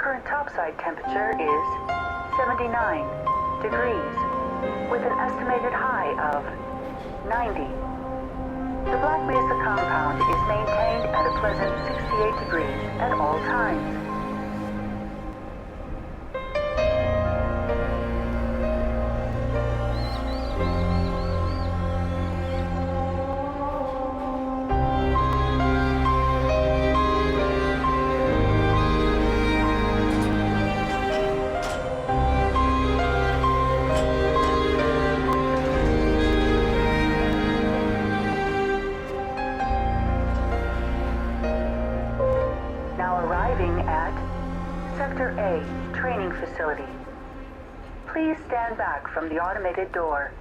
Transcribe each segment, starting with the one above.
Current topside temperature is 79 degrees, with an estimated high of 90. The Black Mesa compound is maintained at a pleasant 68 degrees at all times. Sector A, training facility. Please stand back from the automated door.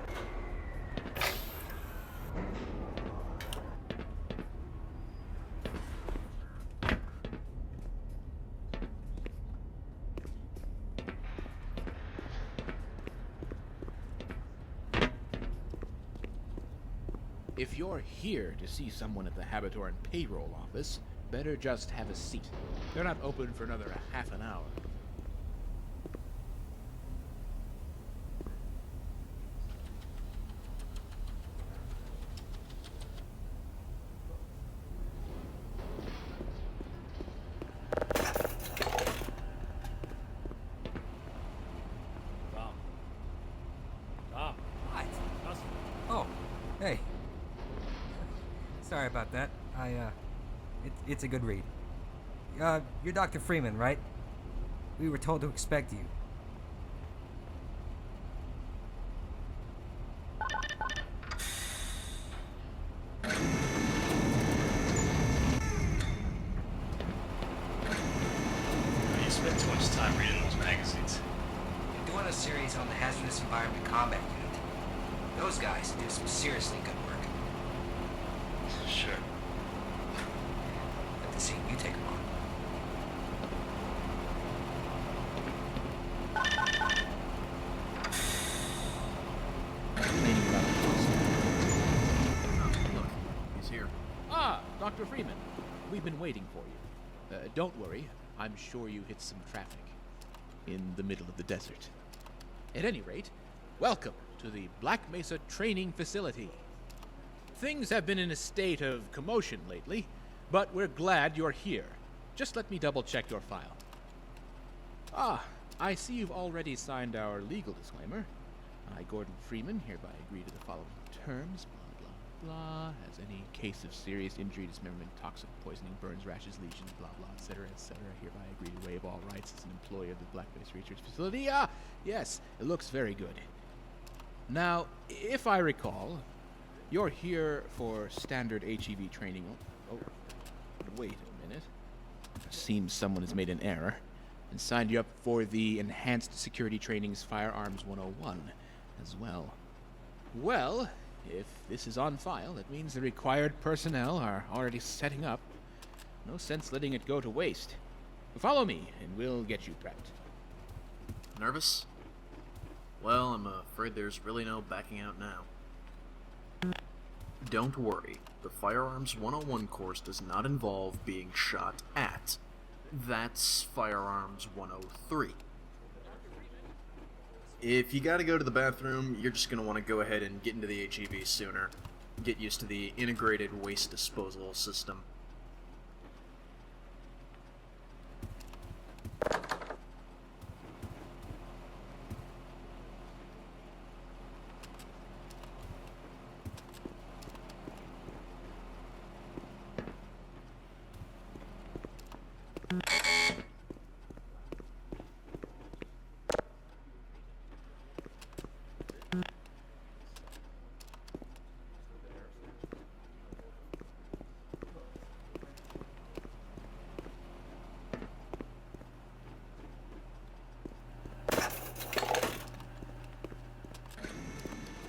If you're here to see someone at the Habitoran payroll office, better just have a seat. They're not open for another half an hour. Tom. What? Dustin. Oh, hey. Sorry about that. It's a good read. You're Dr. Freeman, right? We were told to expect you. You spent too much time reading those magazines. We're doing a series on the Hazardous Environment Combat Unit. Those guys do some seriously good work. Sure. Have to see you take them on. Complaining about the cost. Oh, look, he's here. Ah, Dr. Freeman. We've been waiting for you. Don't worry, I'm sure you hit some traffic in the middle of the desert. At any rate, welcome to the Black Mesa Training Facility. Things have been in a state of commotion lately, but we're glad you're here. Just let me double-check your file. Ah, I see you've already signed our legal disclaimer. I, Gordon Freeman, hereby agree to the following terms, blah, blah, blah, as any case of serious injury, dismemberment, toxic poisoning, burns, rashes, lesions, blah, blah, etc., hereby agree to waive all rights as an employee of the Black Mesa Research Facility. Ah, yes, it looks very good. Now, if I recall, you're here for standard HEV training. Oh, wait a minute. Seems someone has made an error and signed you up for the Enhanced Security Training's Firearms 101 as well. Well, if this is on file, it means the required personnel are already setting up. No sense letting it go to waste. Follow me, and we'll get you prepped. Nervous? Well, I'm afraid there's really no backing out now. Don't worry, the Firearms 101 course does not involve being shot at. That's Firearms 103. If you gotta go to the bathroom, you're just gonna want to go ahead and get into the HEV sooner. Get used to the integrated waste disposal system.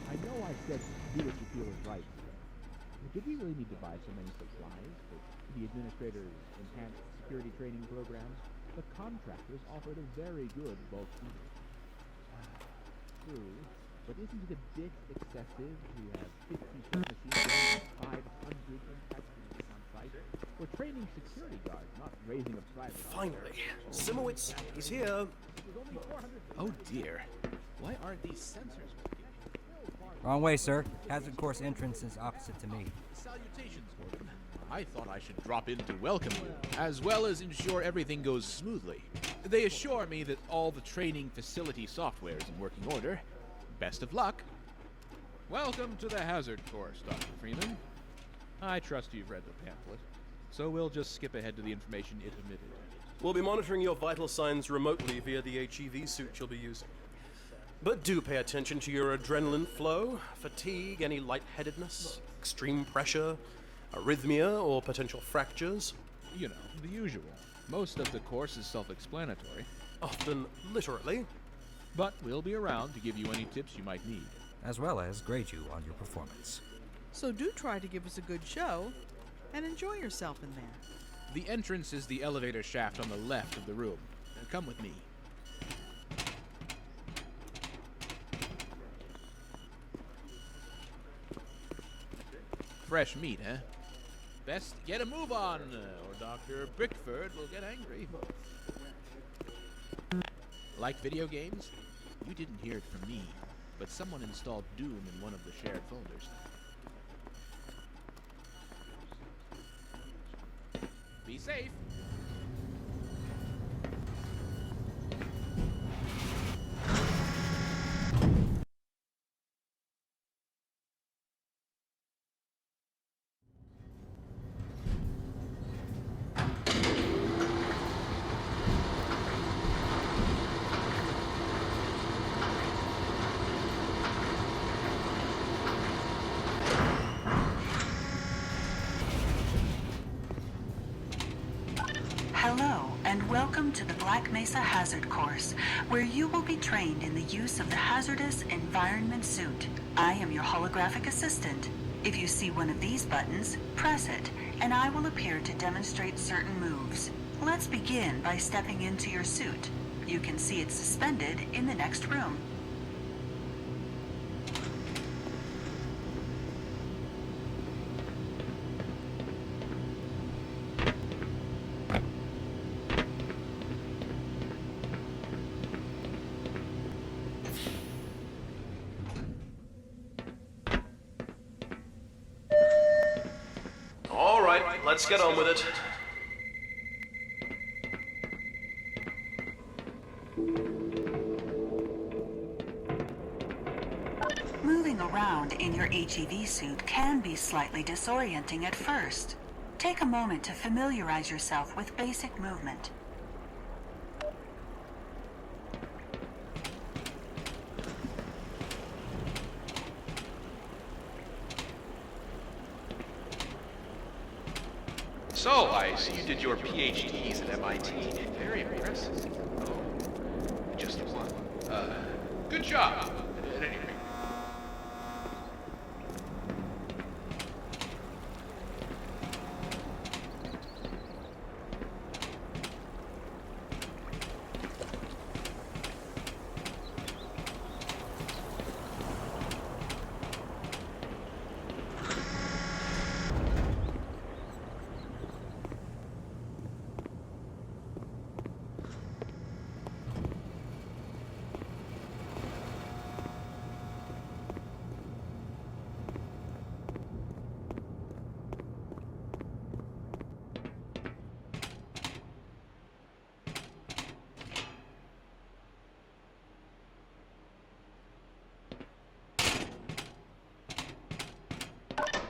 I know I said do what you feel is right. But did we really need to buy so many supplies for the administrator's enhanced security training program? The contractors offered a very good bulk deal. True, but isn't it a bit excessive to have 50 ship machines and 500 impact units on site? We're training security guards, not raising a private. Finally. Simowitz, he's here. Oh dear. Why aren't these sensors working? Wrong way, sir. Hazard course entrance is opposite to me. Salutations, Gordon. I thought I should drop in to welcome you, as well as ensure everything goes smoothly. They assure me that all the training facility software is in working order. Best of luck. Welcome to the Hazard Course, Dr. Freeman. I trust you've read the pamphlet, so we'll just skip ahead to the information it omitted. We'll be monitoring your vital signs remotely via the HEV suit you'll be using. But do pay attention to your adrenaline flow, fatigue, any lightheadedness, extreme pressure, arrhythmia, or potential fractures. You know, the usual. Most of the course is self-explanatory, Often literally. but we'll be around to give you any tips you might need. As well as grade you on your performance. So do try to give us a good show and enjoy yourself in there. The entrance is the elevator shaft on the left of the room. Come with me. Fresh meat, huh? Best get a move on, or Dr. Brickford will get angry. Like video games? You didn't hear it from me, but someone installed Doom in one of the shared folders. Be safe. Hello, and welcome to the Black Mesa Hazard Course, where you will be trained in the use of the hazardous environment suit. I am your holographic assistant. If you see one of these buttons, press it, and I will appear to demonstrate certain moves. Let's begin by stepping into your suit. You can see it suspended in the next room. All right, let's get on with it. Moving around in your HEV suit can be slightly disorienting at first. Take a moment to familiarize yourself with basic movement. So, I see you did your PhDs at MIT. Very impressive. Oh, just one. Good job, at any rate.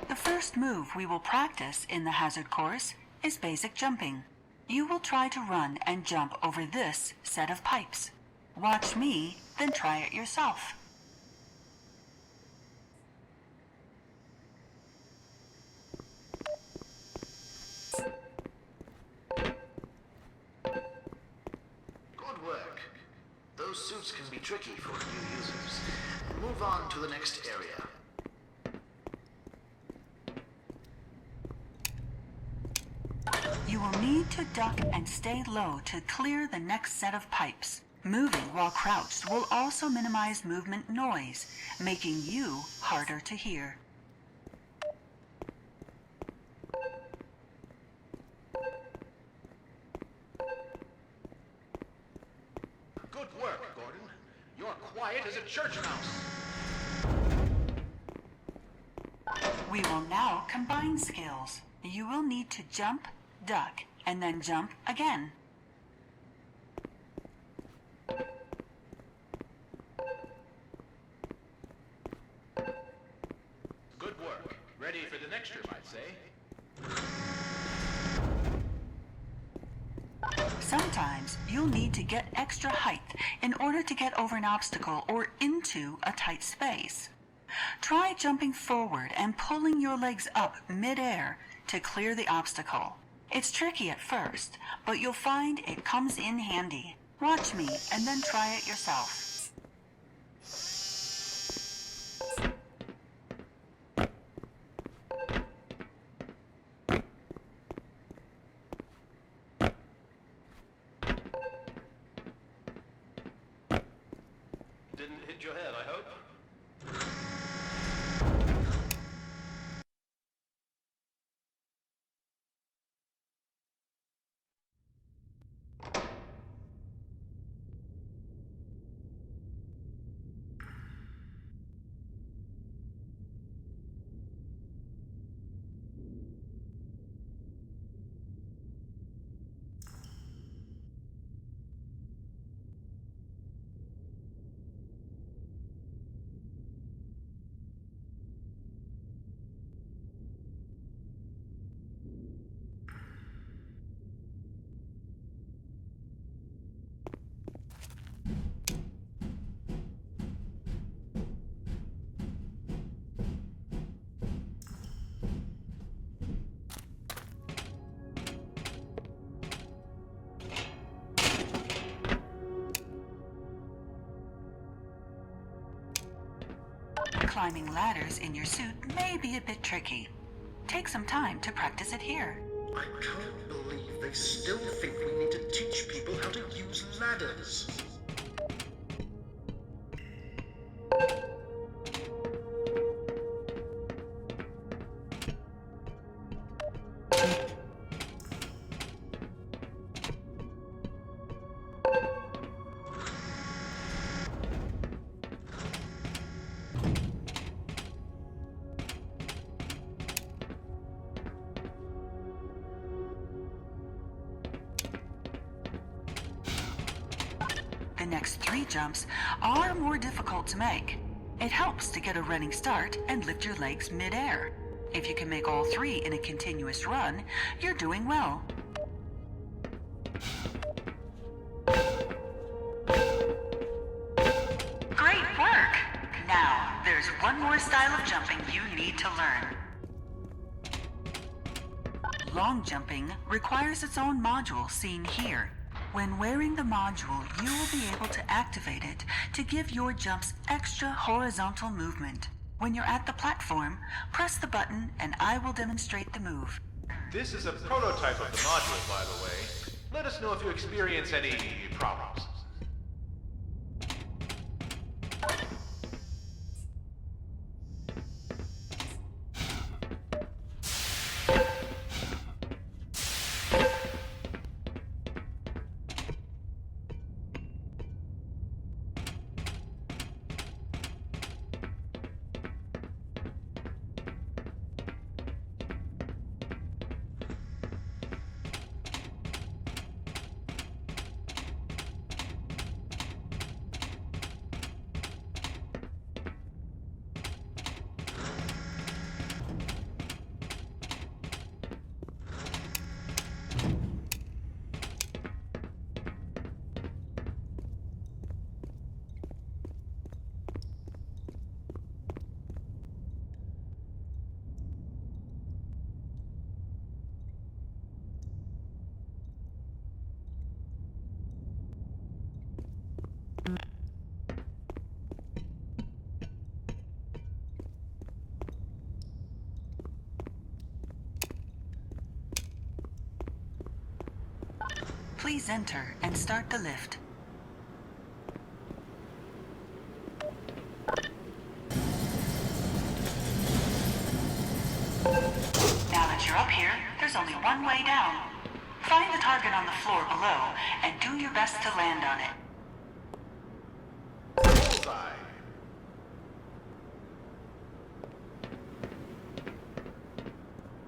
The first move we will practice in the hazard course is basic jumping. You will try to run and jump over this set of pipes. Watch me, then try it yourself. Good work. Those suits can be tricky for new users. Move on to the next area. You will need to duck and stay low to clear the next set of pipes. Moving while crouched will also minimize movement noise, making you harder to hear. Good work, Gordon. You're quiet as a church mouse. We will now combine skills. You will need to jump, duck, and then jump again. Good work. Ready for the next room, I'd say. Sometimes you'll need to get extra height in order to get over an obstacle or into a tight space. Try jumping forward and pulling your legs up mid-air to clear the obstacle. It's tricky at first, but you'll find it comes in handy. Watch me and then try it yourself. Didn't hit your head, I hope? Climbing ladders in your suit may be a bit tricky. Take some time to practice it here. I can't believe they still think we need to teach people how to use ladders. The next 3 jumps are more difficult to make. It helps to get a running start and lift your legs mid-air. If you can make all 3 in a continuous run, you're doing well. Great work! Now, there's one more style of jumping you need to learn. Long jumping requires its own module seen here. When wearing the module, you will be able to activate it to give your jumps extra horizontal movement. When you're at the platform, press the button and I will demonstrate the move. This is a prototype of the module, by the way. Let us know if you experience any problems. Please enter and start the lift. Now that you're up here, there's only one way down. Find the target on the floor below and do your best to land on it. bullseye.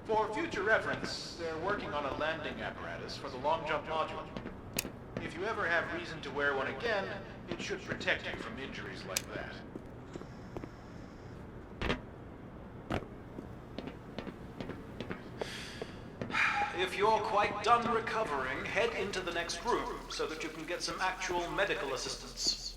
For future reference, they're working on a landing apparatus for the long jump module. If you ever have reason to wear one again, it should protect you from injuries like that. If you're quite done recovering, head into the next room so that you can get some actual medical assistance.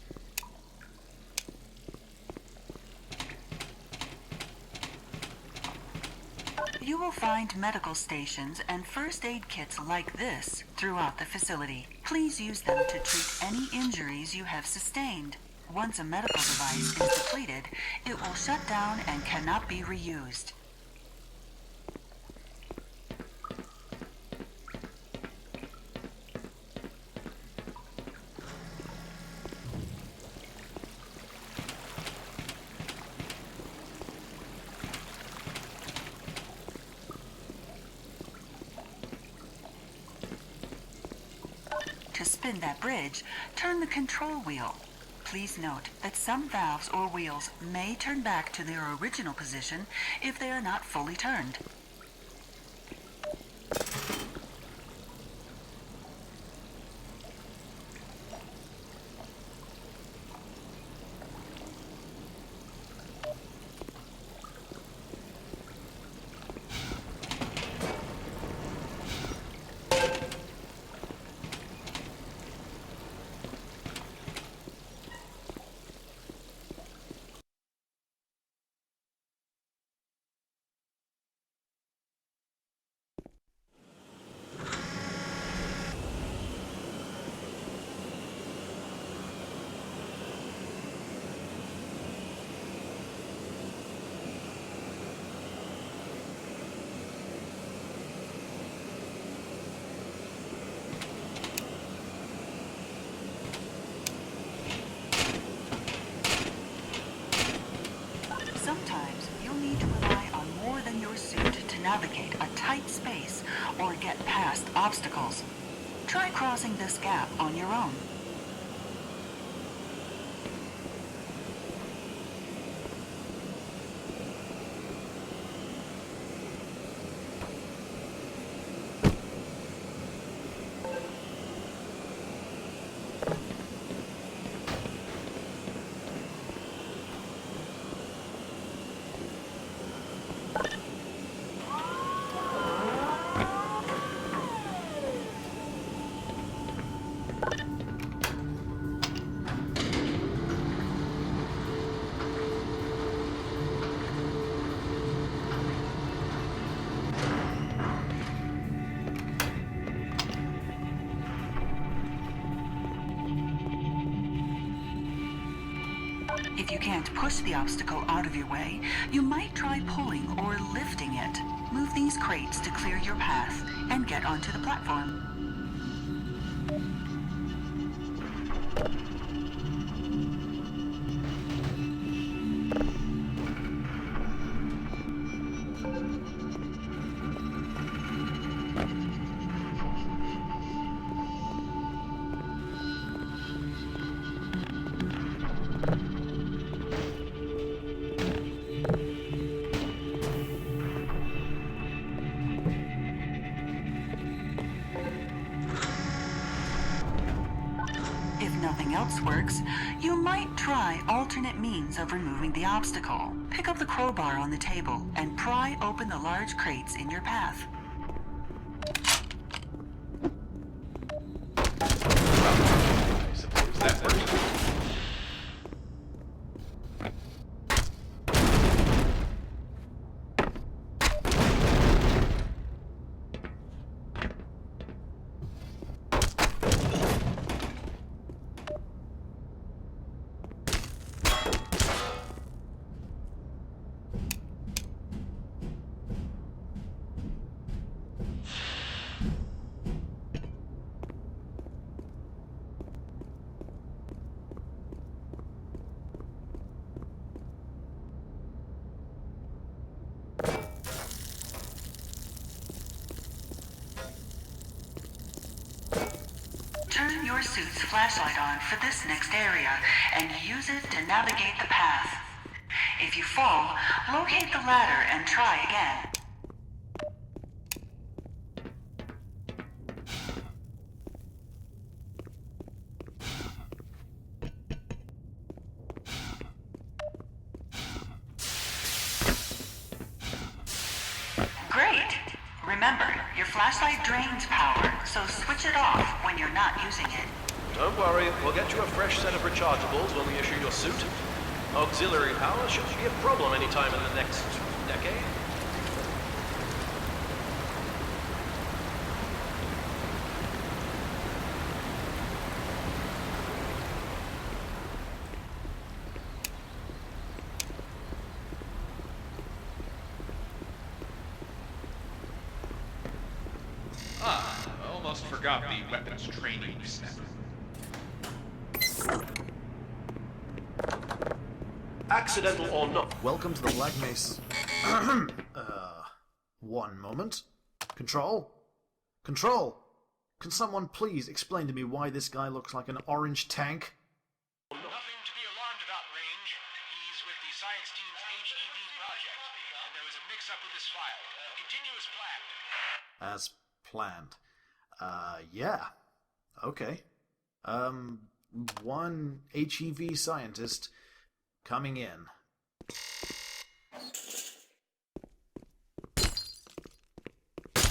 You will find medical stations and first aid kits like this throughout the facility. Please use them to treat any injuries you have sustained. Once a medical device is depleted, it will shut down and cannot be reused. To spin that bridge, turn the control wheel. Please note that some valves or wheels may turn back to their original position if they are not fully turned. Sometimes you'll need to rely on more than your suit to navigate a tight space or get past obstacles. Try crossing this gap on your own. If you can't push the obstacle out of your way, you might try pulling or lifting it. Move these crates to clear your path and get onto the platform. If nothing else works, you might try alternate means of removing the obstacle. Pick up the crowbar on the table and pry open the large crates in your path. I suppose that works. Turn your suit's flashlight on for this next area and use it to navigate the path. If you fall, locate the ladder and try again. Great! Remember, your flashlight drains power, so switch it off when you're not using it. Don't worry, we'll get you a fresh set of rechargeables when we issue your suit. Auxiliary power shouldn't be a problem anytime in the next decade. I almost forgot the weapons training step. Accidental or not. Welcome to the Black Mesa. One moment. Control? Control! Can someone please explain to me why this guy looks like an orange tank? Nothing to be alarmed about, Range. He's with the science team's HEV project, and there was a mix-up with his file. Continue as planned. As planned. Yeah. Okay. One HEV scientist coming in.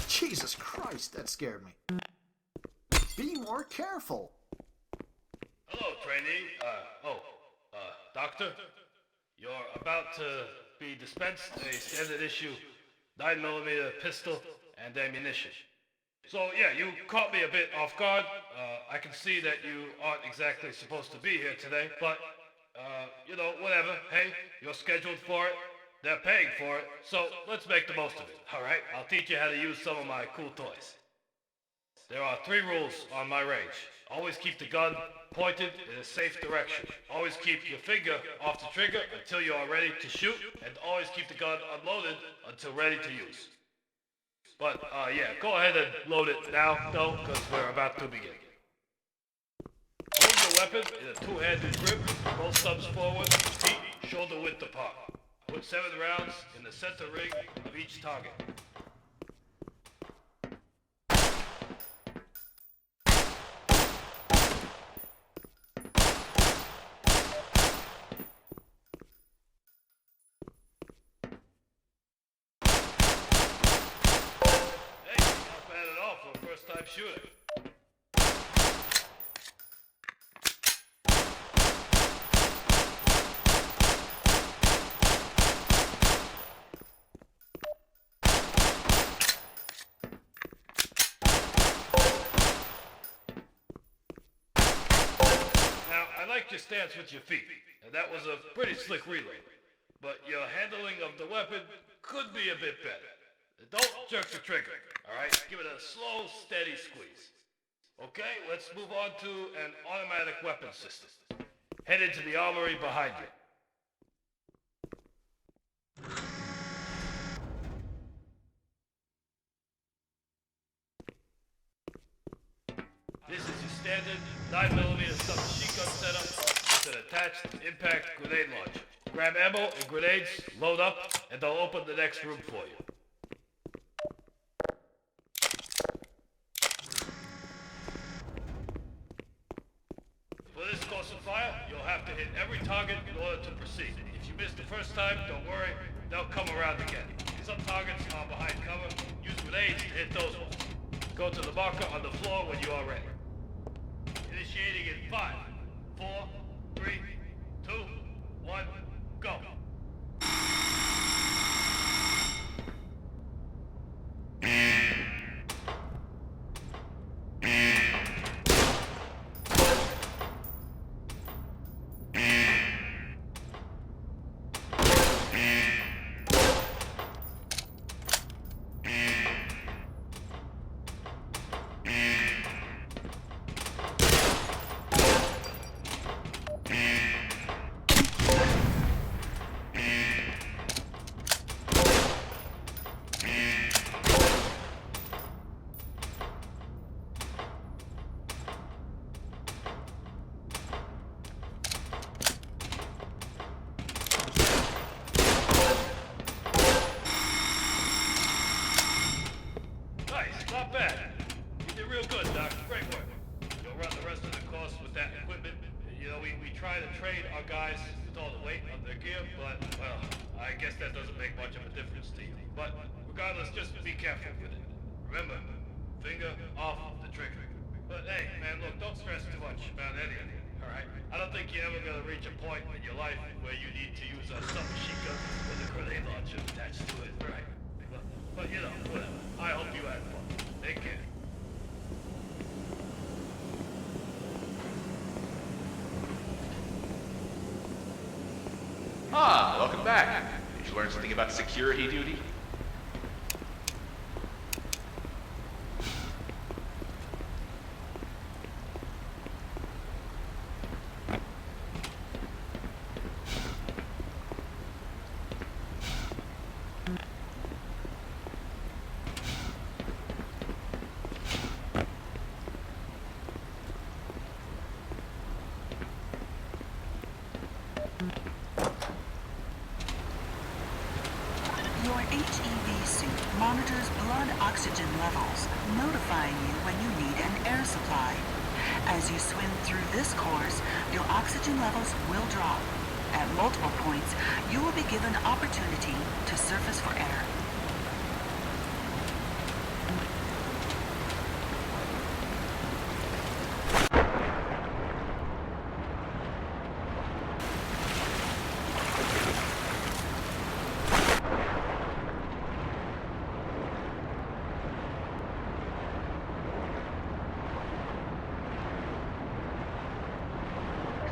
Jesus Christ, that scared me. Be more careful. Hello, trainee. Doctor. You're about to be dispensed a standard issue 9mm pistol and ammunition. So yeah, you caught me a bit off guard. I can see that you aren't exactly supposed to be here today, but whatever. Hey, you're scheduled for it. They're paying for it, so let's make the most of it, alright? I'll teach you how to use some of my cool toys. There are 3 rules on my range. Always keep the gun pointed in a safe direction. Always keep your finger off the trigger until you are ready to shoot, and always keep the gun unloaded until ready to use. But, go ahead and load it now, though, because we're about to begin. Hold the weapon in a 2-handed grip, both thumbs forward, feet shoulder width apart. Put 7 rounds in the center ring of each target. Hey, not bad at all for a first-time shooter. Your stance with your feet, and that was a pretty slick relay, but your handling of the weapon could be a bit better. Don't jerk the trigger, alright? Give it a slow, steady squeeze. Okay, let's move on to an automatic weapon system. Head into the armory behind you. This is your standard 9mm submachine gun setup with an attached impact grenade launcher. Grab ammo and grenades, load up, and they'll open the next room for you. For this course of fire, you'll have to hit every target in order to proceed. If you miss the first time, don't worry, they'll come around again. Some targets are behind cover. Use grenades to hit those ones. Go to the marker on the floor when you are ready. Initiating in 5, 4, 3, 2, 1, go. trade our guys with all the weight of their gear, but, well, I guess that doesn't make much of a difference to you. But regardless, just be careful with it. Remember, finger off the trigger. But hey, man, look, don't stress too much about anything, alright? I don't think you're ever gonna reach a point in your life where you need to use a submachine gun with a grenade launcher attached to it, right? But you know, whatever. I hope you had fun. Take care. Ah, welcome back. Did you learn something about security duty? Your HEV suit monitors blood oxygen levels, notifying you when you need an air supply. As you swim through this course, your oxygen levels will drop. At multiple points, you will be given opportunity to surface for air.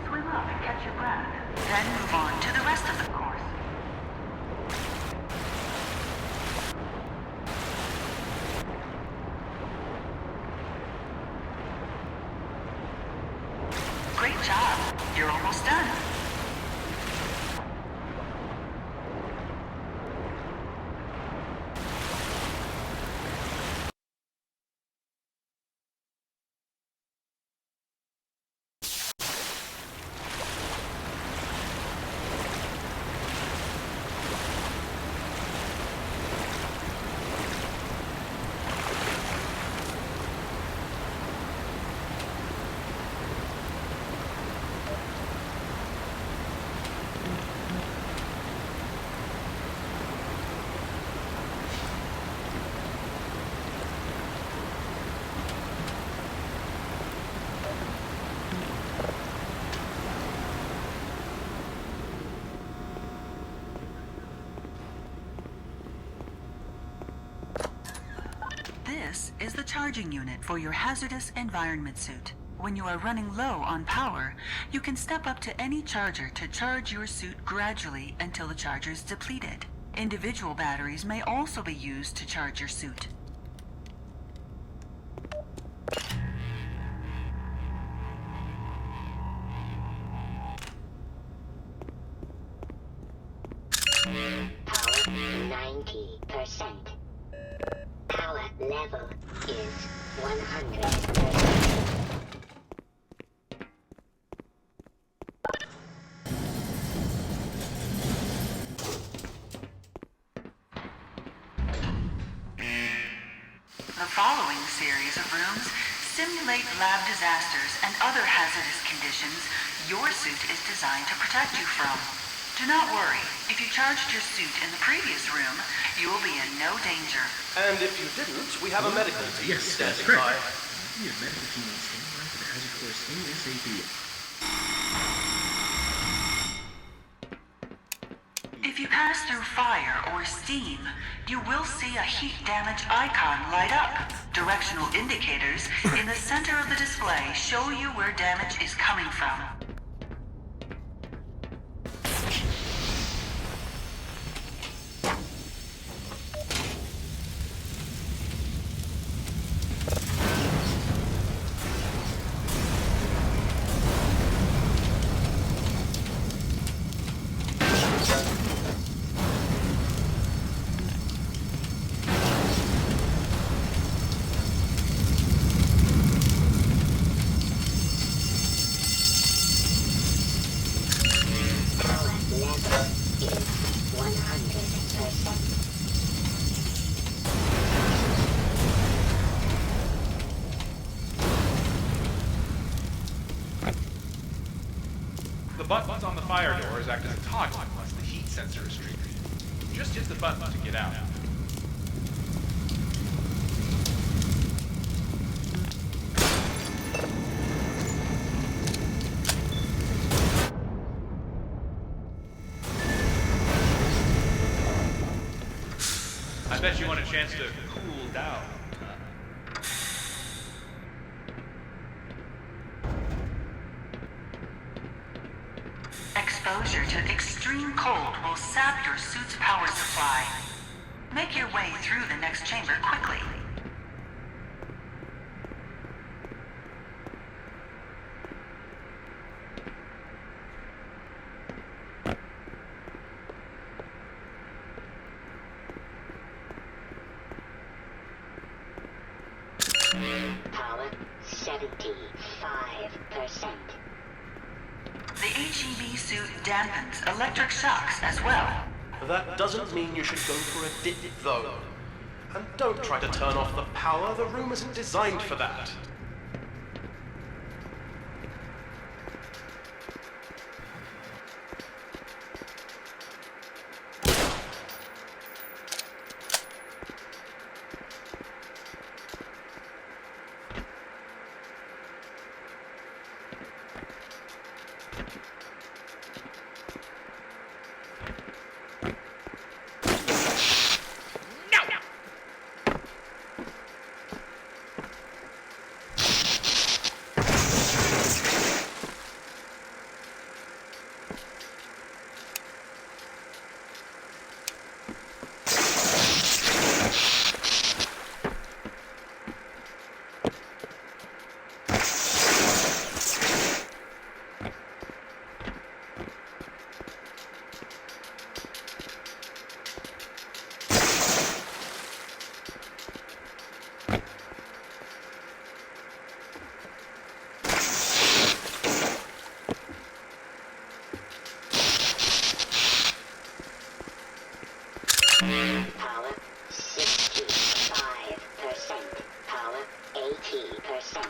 Swim up and catch your breath, then move on to the rest of the course. Great job. You're almost done. This is the charging unit for your hazardous environment suit. When you are running low on power, you can step up to any charger to charge your suit gradually until the charger is depleted. Individual batteries may also be used to charge your suit. Power 90%. Power level is 100%. The following series of rooms simulate lab disasters and other hazardous conditions your suit is designed to protect you from. Do not worry. If you charged your suit in the previous room, you will be in no danger. And if you didn't, we have a medical team standing by. We have medical team on standby for the hazard course ASAP. If you pass through fire or steam, you will see a heat damage icon light up. Directional indicators in the center of the display show you where damage is coming from. buttons on the fire doors act as a toggle unless the heat sensor is triggered. Just hit the button to get out. I bet you want a chance to cool down. Exposure to extreme cold will sap your suit's power supply. Make your way through the next chamber quickly. Power 75%. The HEV suit dampens electric shocks as well. That doesn't mean you should go for a dip, though. And don't try to turn off the power. The room isn't designed for that. Power 65%. Power 80%.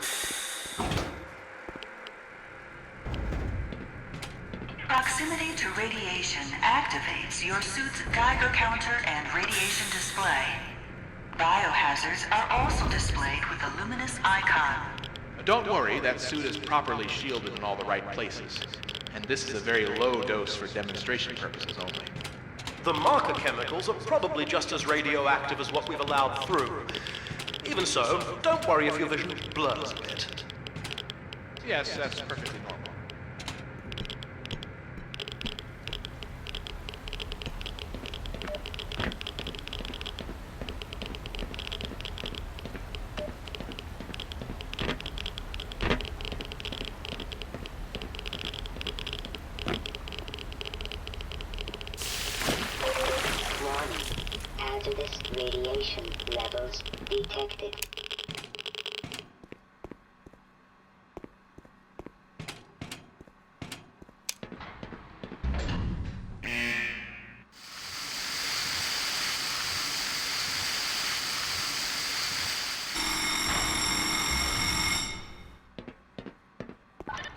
Proximity to radiation activates your suit's Geiger counter and radiation display. Biohazards are also displayed with a luminous icon. Don't worry, that suit is properly shielded in all the right places. And this is a very low dose for demonstration purposes only. The marker chemicals are probably just as radioactive as what we've allowed through. Even so, don't worry if your vision blurs a bit. Yes, that's perfectly normal. Hazardous radiation levels detected.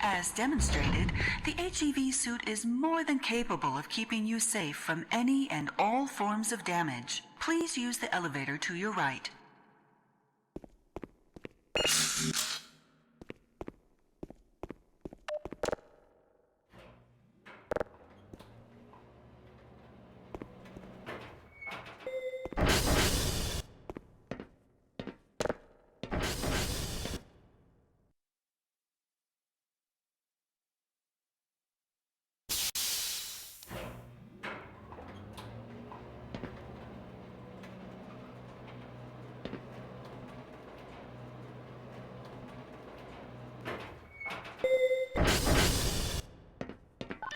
As demonstrated, the HEV suit is more than capable of keeping you safe from any and all forms of damage. Please use the elevator to your right.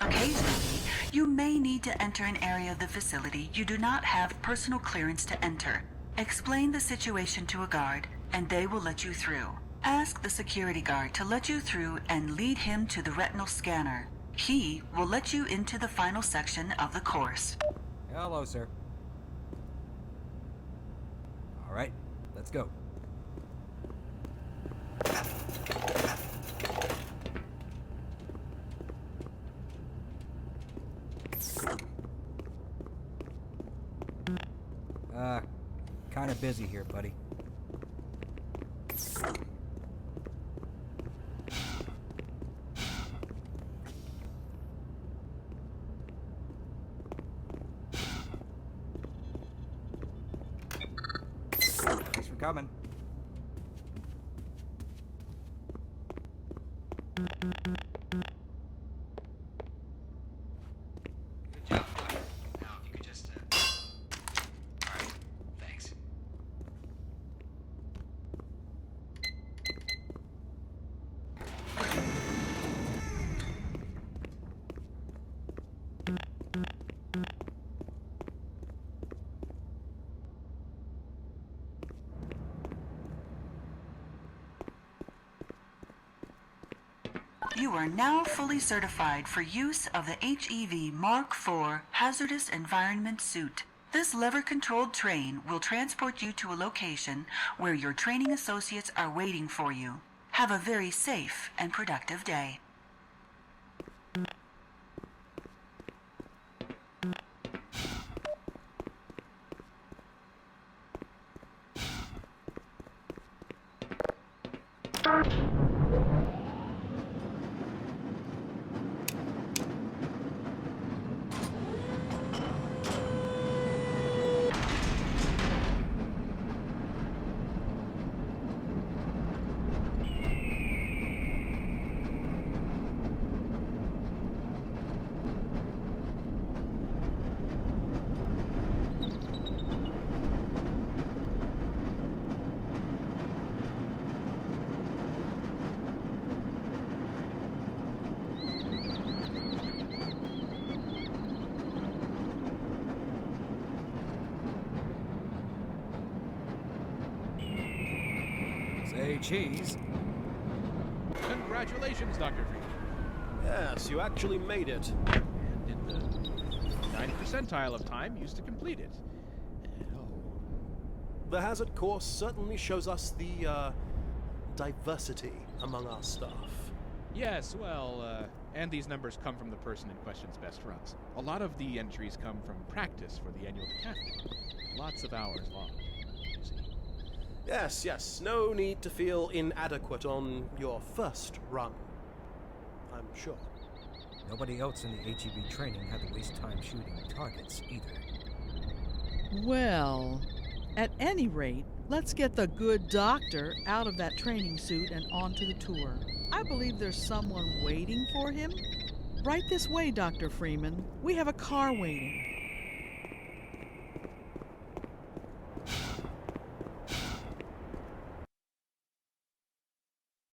Occasionally, you may need to enter an area of the facility you do not have personal clearance to enter. Explain the situation to a guard, and they will let you through. Ask the security guard to let you through and lead him to the retinal scanner. He will let you into the final section of the course. Hello, sir. All right, let's go. of busy here, buddy. Thanks for coming. Good job, Doctor. Now, if you could just, Alright, thanks. You are now fully certified for use of the HEV Mark IV Hazardous Environment Suit. This lever-controlled train will transport you to a location where your training associates are waiting for you. Have a very safe and productive day. Say cheese. Congratulations, Dr. Freeman. Yes, you actually made it. And in the 9th percentile of time used to complete it. The Hazard Course certainly shows us the, diversity among our staff. Yes, well, and these numbers come from the person in question's best runs. A lot of the entries come from practice for the annual decathlon. Lots of hours long, you see. Yes, no need to feel inadequate on your first run, I'm sure. Nobody else in the HEB training had to waste time shooting targets either. Well, at any rate, let's get the good doctor out of that training suit and onto the tour. I believe there's someone waiting for him. Right this way, Dr. Freeman. We have a car waiting.